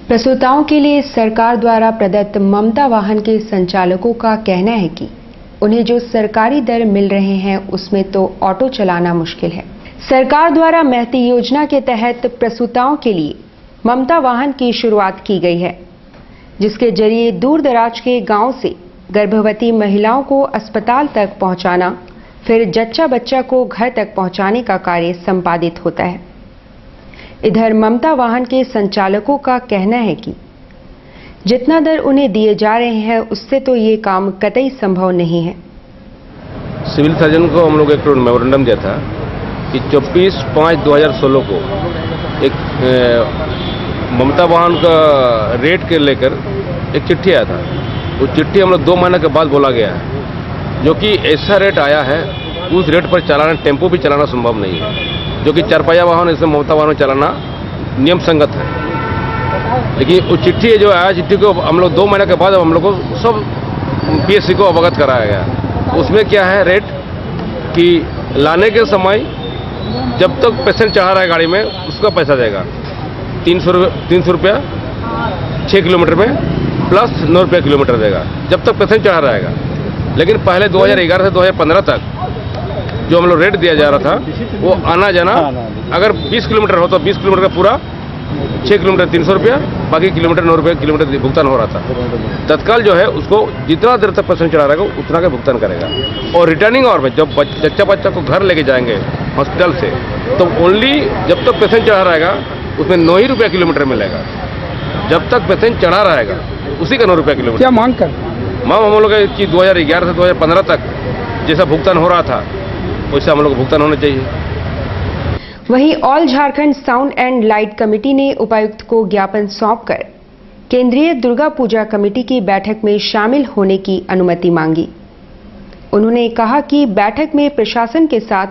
प्रसूताओं के लिए सरकार द्वारा प्रदत्त ममता वाहन के संचालकों का कहना है कि उन्हें जो सरकारी दर मिल रहे हैं उसमें तो ऑटो चलाना मुश्किल है। सरकार द्वारा महती योजना के तहत प्रसूताओं के लिए ममता वाहन की शुरुआत की गई है, जिसके जरिए दूर दराज के गांव से गर्भवती महिलाओं को अस्पताल तक पहुंचाना, फिर जच्चा बच्चा को घर तक पहुंचाने का कार्य संपादित होता है। इधर ममता वाहन के संचालकों का कहना है कि जितना दर उन्हें दिए जा रहे हैं उससे तो ये काम कतई संभव नहीं है। सिविल सर्जन को हम लोग एक मेमोरेंडम दिया था कि 24/5/2016 को एक ममता वाहन का रेट के लेकर एक चिट्ठी आया था। वो चिट्ठी हम लोग 2 महीने के बाद बोला गया है, जो कि ऐसा रेट आया है उस रेट पर चलाना, टेम्पो भी चलाना संभव नहीं है, जो कि 4 पहिया वाहन इसमें ममता वाहन चलाना नियम संगत है। लेकिन वो चिट्ठी जो आया, चिट्ठी को हम लोग 2 महीने के बाद हम लोग को सब पीएससी को अवगत कराया गया। उसमें क्या है रेट कि लाने के समय जब तक पेशेंट चढ़ा रहा है गाड़ी में उसका पैसा देगा 300 रुपया 6 किलोमीटर में प्लस 9 रुपया किलोमीटर देगा जब तक पेशेंट चढ़ा रहेगा। लेकिन पहले 2011 से 2015 तक जो हम लोग रेट दिया जा रहा था वो आना जाना अगर 20 किलोमीटर हो तो 20 किलोमीटर का पूरा 6 किलोमीटर 300 रुपया, बाकी किलोमीटर 9 रुपया किलोमीटर भुगतान हो रहा था। तत्काल जो है उसको जितना देर तक पेशेंट चढ़ा रहेगा उतना का भुगतान करेगा। और रिटर्निंग आवर में जब जच्चा बच्चा को घर लेके जाएंगे हॉस्पिटल से तो ओनली जब तक पेशेंट चढ़ा रहेगा उसमें 9 ही रुपया किलोमीटर मिलेगा। जब तक पेशेंट चढ़ा रहेगा उसी का 9 रुपया किलोमीटर। क्या मांग कर हम लोग कि 2011 से 2015 तक जैसा भुगतान हो रहा था वैसा हम लोग को भुगतान होना चाहिए। वहीं all Jharkhand sound and light committee ने उपायुक्त को ज्ञापन सौंपकर केंद्रीय दुर्गा पूजा कमेटी की बैठक में शामिल होने की अनुमति मांगी। उन्होंने कहा कि बैठक में प्रशासन के साथ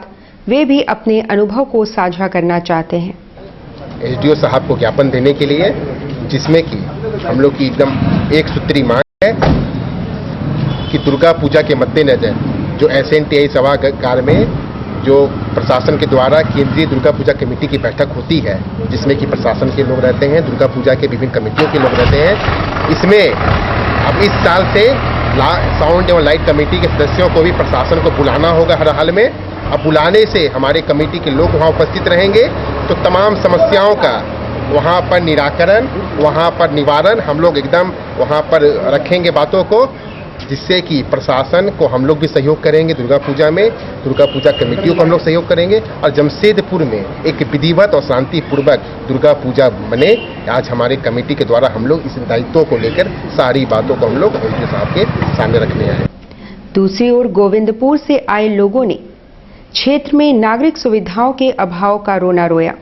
वे भी अपने अनुभव को साझा करना चाहते हैं। एसडीओ साहब को ज्ञापन देने के लिए, जिसमें कि हम लोग की एकदम एक सूत्री मांग है कि दुर्गा पूजा के मद्देनजर जो SNTI सभागार में जो प्रशासन के द्वारा केंद्रीय दुर्गा पूजा कमेटी की बैठक होती है, जिसमें कि प्रशासन के लोग रहते हैं, दुर्गा पूजा के विभिन्न कमेटियों के लोग रहते हैं, इसमें अब इस साल से साउंड एवं लाइट कमेटी के सदस्यों को भी प्रशासन को बुलाना होगा हर हाल में। अब बुलाने से हमारे कमेटी के लोग वहाँ उपस्थित रहेंगे तो तमाम समस्याओं का वहाँ पर निराकरण, वहाँ पर निवारण हम लोग एकदम वहाँ पर रखेंगे बातों को, जिससे कि प्रशासन को हम लोग भी सहयोग करेंगे दुर्गा पूजा में, दुर्गा पूजा कमेटियों को हम लोग सहयोग करेंगे और जमशेदपुर में एक विधिवत और शांतिपूर्वक दुर्गा पूजा बने। आज हमारे कमेटी के द्वारा हम लोग इस दायित्वों को लेकर सारी बातों को हम लोग एसडीओ साहब के सामने रखने आए। दूसरी ओर गोविंदपुर से आए लोगों ने क्षेत्र में नागरिक सुविधाओं के अभाव का रोना रोया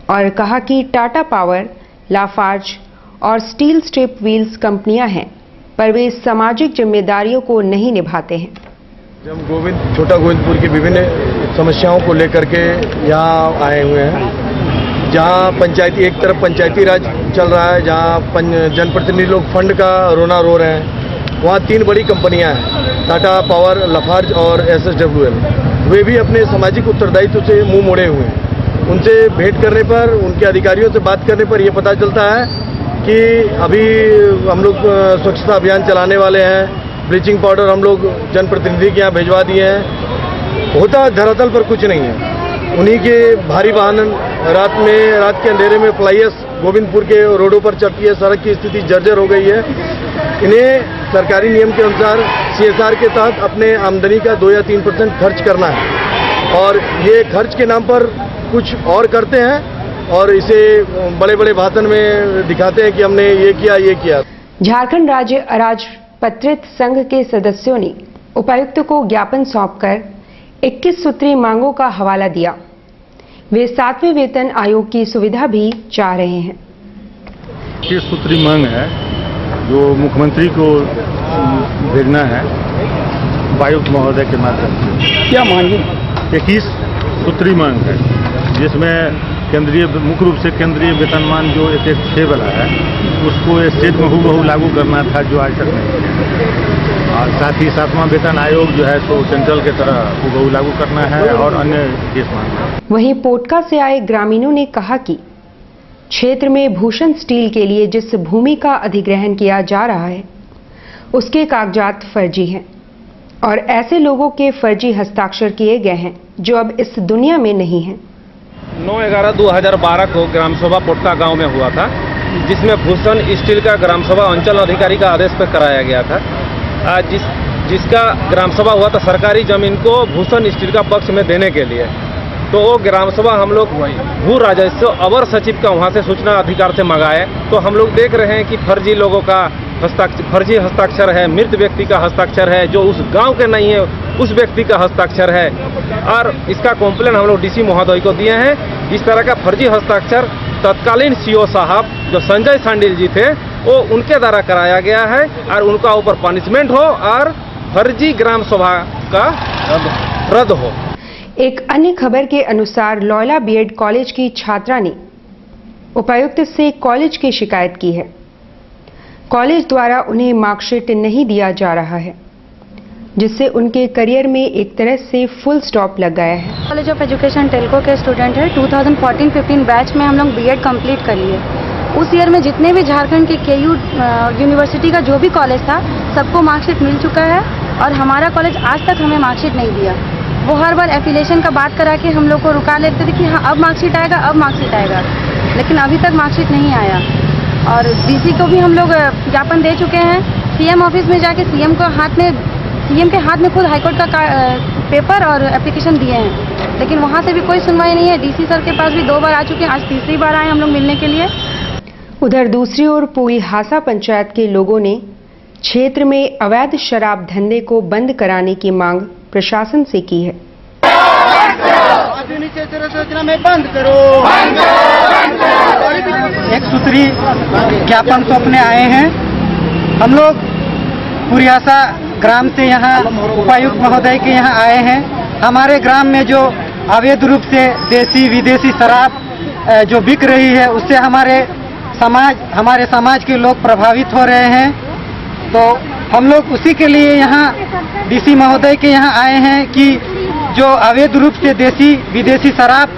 और कहा कि टाटा पावर, लाफार्ज और स्टील स्ट्रिप व्हील्स कंपनियां हैं पर वे सामाजिक जिम्मेदारियों को नहीं निभाते हैं। हम छोटा गोविंदपुर की विभिन्न समस्याओं को लेकर के यहाँ आए हुए हैं, जहाँ पंचायती एक तरफ पंचायती राज चल रहा है, जहाँ जनप्रतिनिधि लोग फंड का रोना रो रहे हैं, वहाँ 3 बड़ी कंपनियाँ हैं, टाटा पावर, लाफार्ज और SSWL। वे भी अपने सामाजिक उत्तरदायित्व से मुंह मोड़े हुए हैं। उनसे भेंट करने पर, उनके अधिकारियों से बात करने पर यह पता चलता है कि अभी हम लोग स्वच्छता अभियान चलाने वाले हैं, ब्लीचिंग पाउडर हम लोग जनप्रतिनिधि के यहाँ भिजवा दिए हैं। होता धरातल पर कुछ नहीं है। उन्हीं के भारी वाहन रात के अंधेरे में फ्लाइयर्स गोविंदपुर के रोडों पर चलती है। सड़क की स्थिति जर्जर हो गई है। इन्हें सरकारी नियम के अनुसार CSR के तहत अपने आमदनी का 2 या 3% खर्च करना है और ये खर्च के नाम पर कुछ और करते हैं और इसे बड़े बड़े भाषण में दिखाते हैं कि हमने ये किया। झारखंड राज्य अराजपत्रित संघ के सदस्यों ने उपायुक्त को ज्ञापन सौंपकर 21 सूत्री मांगों का हवाला दिया। वे 7वें वेतन आयोग की सुविधा भी चाह रहे हैं। 21 सूत्री मांग है जो मुख्यमंत्री को भेजना है उपायुक्त महोदय के माध्यम से। क्या मांगे? 21 सूत्री मांग है, जिसमें मुख्य रूप से केंद्रीय वेतनमान जो 116 वाला है उसको स्टेट में हूबहू लागू करना था, जो आज तक नहीं किया। और साथ ही 7वां वेतन आयोग जो है सो सेंट्रल के तरह हूबहू लागू करना है और अन्य केस मांगना है। वहीं पोटका से आए ग्रामीणों ने कहा कि क्षेत्र में भूषण स्टील के लिए जिस भूमि का अधिग्रहण किया जा रहा है उसके कागजात फर्जी हैं और ऐसे लोगों के फर्जी हस्ताक्षर किए गए हैं जो अब इस दुनिया में नहीं हैं। 9/11/2012 को ग्राम सभा पोटका गांव में हुआ था, जिसमें भूषण स्टील का ग्राम सभा अंचल अधिकारी का आदेश पर कराया गया था। जिसका ग्राम सभा हुआ था सरकारी जमीन को भूषण स्टील का पक्ष में देने के लिए। तो वो ग्राम सभा हम लोग भू राजस्व अवर सचिव का वहाँ से सूचना अधिकार से मंगाए, तो हम लोग देख रहे हैं कि फर्जी लोगों का फर्जी हस्ताक्षर है, मृत व्यक्ति का हस्ताक्षर है, जो उस गांव के नहीं है उस व्यक्ति का हस्ताक्षर है। और इसका कॉम्प्लेन हम लोग डीसी महोदय को दिए हैं। इस तरह का फर्जी हस्ताक्षर तत्कालीन सीओ साहब जो संजय सांडिल जी थे वो उनके द्वारा कराया गया है और उनका ऊपर पनिशमेंट हो और फर्जी ग्राम सभा का रद्द हो। एक अन्य खबर के अनुसार लॉयला बीएड कॉलेज की छात्रा ने उपायुक्त से कॉलेज की शिकायत की है। कॉलेज द्वारा उन्हें मार्कशीट नहीं दिया जा रहा है, जिससे उनके करियर में एक तरह से फुल स्टॉप लग गया है। कॉलेज ऑफ एजुकेशन टेल्को के स्टूडेंट है। 2014-15 बैच में हम लोग बीएड कंप्लीट कर लिए। उस ईयर में जितने भी झारखंड के केयू यूनिवर्सिटी का जो भी कॉलेज था सबको मार्कशीट मिल चुका है और हमारा कॉलेज आज तक हमें मार्कशीट नहीं दिया। वो हर बार एफिलिएशन का बात करा के हम लोग को रुका लेते थे कि हाँ अब मार्कशीट आएगा, अब मार्कशीट आएगा, लेकिन अभी तक मार्कशीट नहीं आया। और डीसी को भी हम लोग ज्ञापन दे चुके हैं। सीएम ऑफिस में जाके सीएम के हाथ में खुद हाईकोर्ट का पेपर और एप्लीकेशन दिए हैं, लेकिन वहाँ से भी कोई सुनवाई नहीं है। डीसी सर के पास भी 2 बार आ चुके हैं, आज तीसरी बार आए हम लोग मिलने के लिए। उधर दूसरी ओर पूरी-हासा पंचायत के लोगों ने क्षेत्र में अवैध शराब धंधे को बंद कराने की मांग प्रशासन से की है। में बंद करो। एक सूत्री ज्ञापन सौंपने आए हैं। हम लोग पूरी-हासा ग्राम से यहाँ उपायुक्त महोदय के यहाँ आए हैं। हमारे ग्राम में जो अवैध रूप से देसी विदेशी शराब जो बिक रही है उससे हमारे समाज के लोग प्रभावित हो रहे हैं। तो हम लोग उसी के लिए यहाँ डीसी महोदय के यहाँ आए हैं कि जो अवैध रूप से देसी विदेशी शराब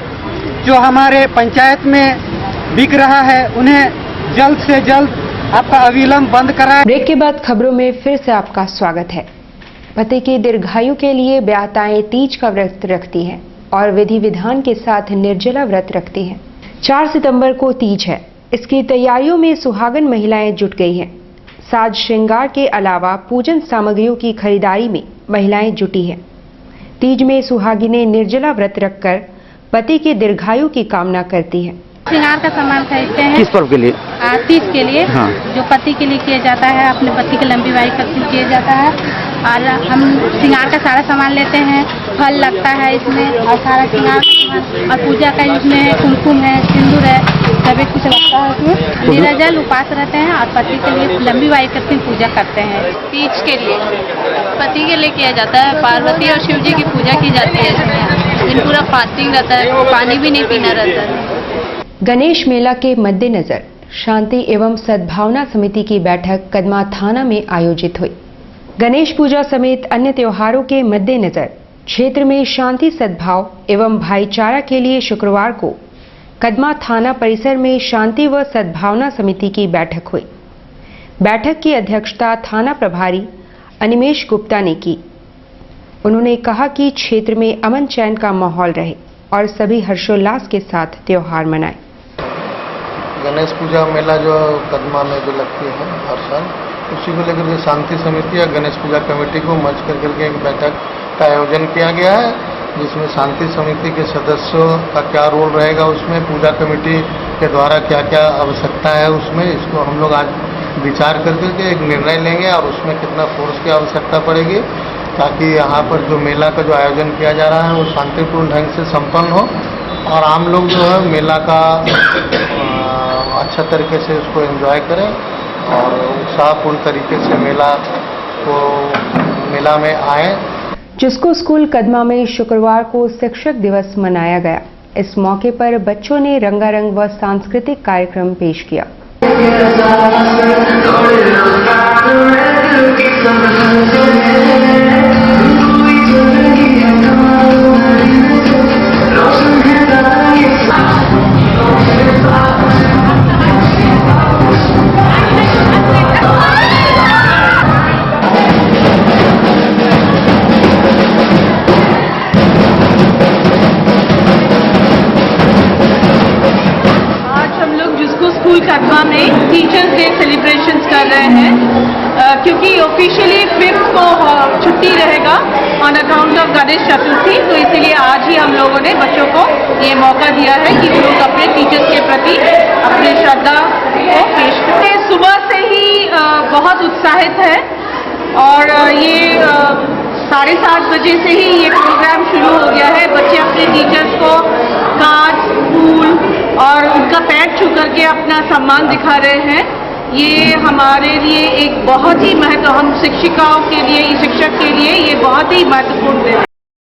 जो हमारे पंचायत में बिक रहा है उन्हें जल्द से जल्द आपका अविलंब बंद कराएं। ब्रेक के बाद खबरों में फिर से आपका स्वागत है। पति की दीर्घायु के लिए ब्याहताएं तीज का व्रत रखती हैं और विधि विधान के साथ निर्जला व्रत रखती हैं। 4 सितंबर को तीज है। इसकी तैयारियों में सुहागन महिलाएं जुट गई हैं। साज श्रृंगार के अलावा पूजन सामग्रियों की खरीदारी में महिलाएं जुटी हैं। तीज में सुहागिनें निर्जला व्रत रखकर पति की दीर्घायु की कामना करती हैं। श्रृंगार का सामान खरीदते हैं। किस पर्व के लिए? तीज के लिए। हाँ। जो पति के लिए किया जाता है, अपने पति की लंबी आयु तक किया जाता है। और हम श्रृंगार का सारा सामान लेते हैं। फल लगता है इसमें और सारा श्रृंगार और पूजा का इसमें कुमकुम है, सिंदूर है, सभी कुछ लगता है इसमें। निराजल उपास रहते हैं और पति के लिए लंबी आयु तक की पूजा करते हैं। तीज के लिए पति के लिए किया जाता है। पार्वती और शिव जी की पूजा की जाती है इसमें। दिन पूरा फास्टिंग रहता है, पानी भी नहीं पीना रहता है। गणेश मेला के मद्देनजर शांति एवं सद्भावना समिति की बैठक कदमा थाना में आयोजित हुई। गणेश पूजा समेत अन्य त्योहारों के मद्देनजर क्षेत्र में शांति सद्भाव एवं भाईचारा के लिए शुक्रवार को कदमा थाना परिसर में शांति व सद्भावना समिति की बैठक हुई। बैठक की अध्यक्षता थाना प्रभारी अनिमेश गुप्ता ने की। उन्होंने कहा कि क्षेत्र में अमन चैन का माहौल रहे और सभी हर्षोल्लास के साथ त्योहार मनाएं। गणेश पूजा मेला जो कदमा में जो लगती है हर साल, उसी को लेकर के शांति समिति या गणेश पूजा कमेटी को मर्ज करके एक बैठक का आयोजन किया गया है, जिसमें शांति समिति के सदस्यों का क्या रोल रहेगा, उसमें पूजा कमेटी के द्वारा क्या क्या आवश्यकता है उसमें, इसको हम लोग आज विचार करके एक निर्णय लेंगे और उसमें कितना फोर्स की आवश्यकता पड़ेगी, ताकि यहाँ पर जो मेला का जो आयोजन किया जा रहा है वो शांतिपूर्ण ढंग से संपन्न हो और आम लोग जो है मेला का अच्छा तरीके से उसको एंजॉय करें और उत्साहपूर्ण तरीके से मेला में आए। जिसको स्कूल कदमा में शुक्रवार को शिक्षक दिवस मनाया गया। इस मौके पर बच्चों ने रंगारंग व सांस्कृतिक कार्यक्रम पेश किया। स्कूल कदवा में टीचर्स डे सेलिब्रेशंस कर रहे हैं क्योंकि ऑफिशियली 5th को छुट्टी रहेगा on account of Ganesh Chaturthi, तो इसीलिए आज ही हम लोगों ने बच्चों को ये मौका दिया है कि वो लोग अपने टीचर्स के प्रति अपनी श्रद्धा को पेश करें। सुबह से ही बहुत उत्साहित है और ये 7:30 बजे से ही ये प्रोग्राम शुरू हो गया है। बच्चे अपने टीचर्स को कार्ड, फूल और उनका पैर छू करके अपना सम्मान दिखा रहे हैं। ये हमारे लिए एक बहुत ही हम शिक्षिकाओं के लिए, शिक्षक के लिए ये बहुत ही महत्वपूर्ण दिन है।